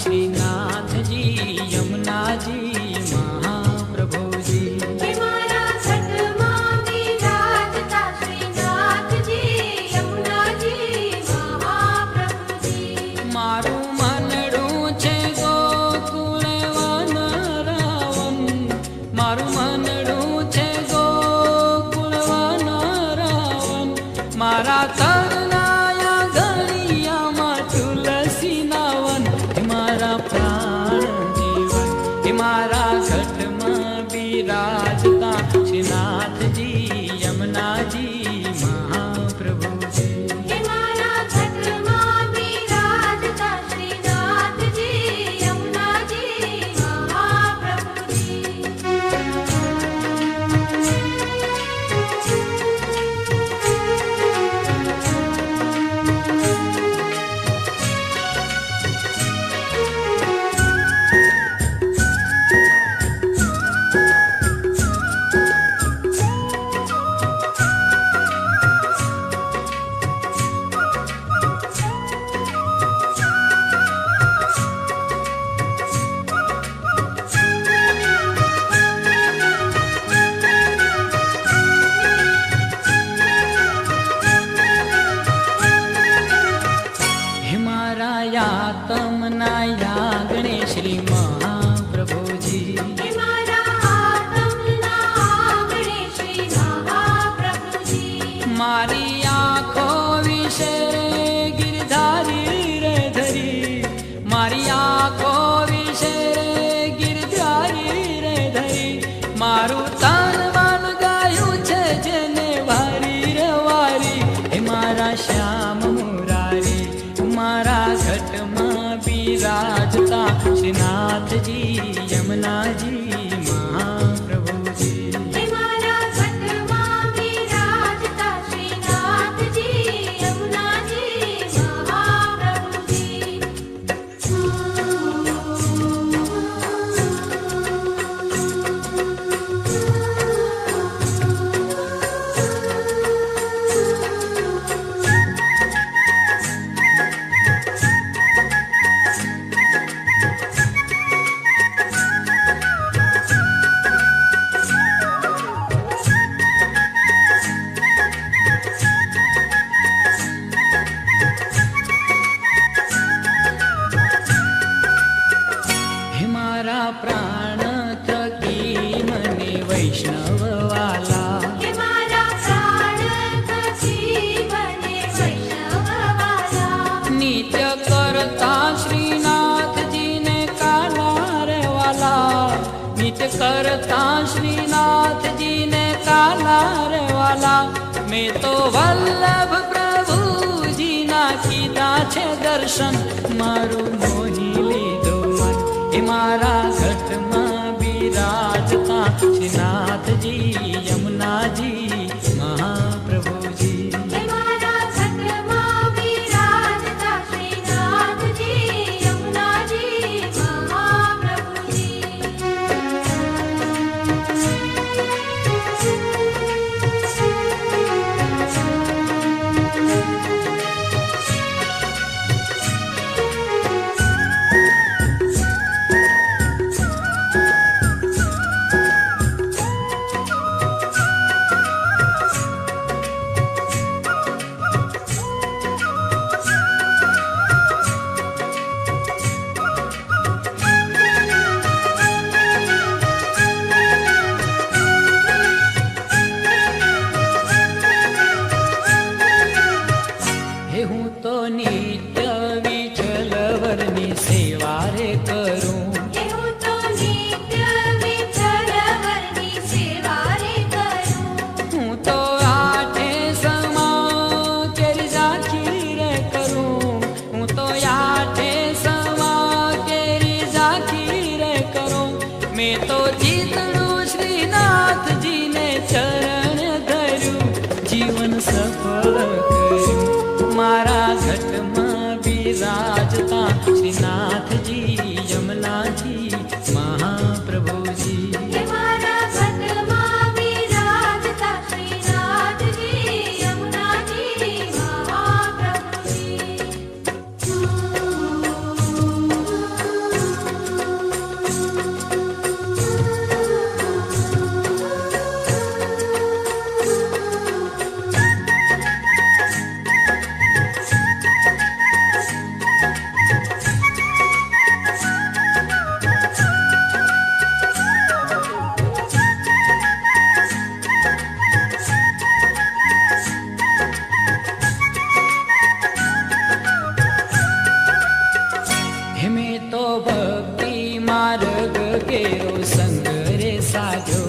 श्रीनाथ जी यमुना जी महाप्रभु जी। मारा घटमा विराजता श्रीनाथ जी यमुना जी महाप्रभु जी। मारू मनडું છે ગોકુળ વન રાવણ, મારું મનડું છે ગોકુળ વન રાવણ, મારા તરનાયા ગળિયામાં તુલસી નાવન, હે મારા પ્રાણ જીવન, હે મારા ઘટમાં બિરાજતા શ્રીનાથજી યમુનાજી महाप्रभु जी। मारा घटमा विराजता श्रीनाथ जी यमुना जी महाप्रभु जी। तमना यागणे श्री महाप्रभु जी। मारा तमना यागणे श्री महाप्रभु जी। मारी आँखों विषे गिरधारी रे धरी, मारी आँखों विषे गिरधारी रे धरी, मारू तन मन गायु छे जेने वारी रे वारी, हे मारा श्याम मुरारी मारा घटमा विराजता श्रीनाथ जी यमुना जी महाप्रभु जी। मारा घटमा विराजता श्रीनाथ जी यमुना जी महाप्रभु जी। हे मारा प्राण थकी मने वैष्णव वाला, हे मारा प्राण थकी मने वैष्णव वाला, नित्य करता श्रीनाथ जी ने काला रे वाला, नित्य करता श्रीनाथ जी ने काला रे वाला, मैं तो वल्लभ प्रभु जी ना कीधा छे दर्शन, मारू मोही लीधो मन, हे मारा घटमा विराजता श्रीनाथ जी यमुना जी महाप्रभु जी। मारा घटमा विराजता श्रीनाथ जी यमुना जी महाप्रभु जी। हे हूँ तो नित्य विठलवरनी सेवा रे करूं, હું તો નિત્ય વિઠ્ઠલવરની સેવા રે કરું। हूँ तो आठे समा केरी झांकी रे करूं, हूँ तो आठे समा केरी झांकी रे करूं, मैं तो जीतड़ू श्रीनाथ जी ने चरण धर्યું, जीवन सफल કર્યું, मारा घटमा विराजता श्रीनाथ जी यमुना તો ભક્તિ માર્ગ કેરો સંગ રે સાજો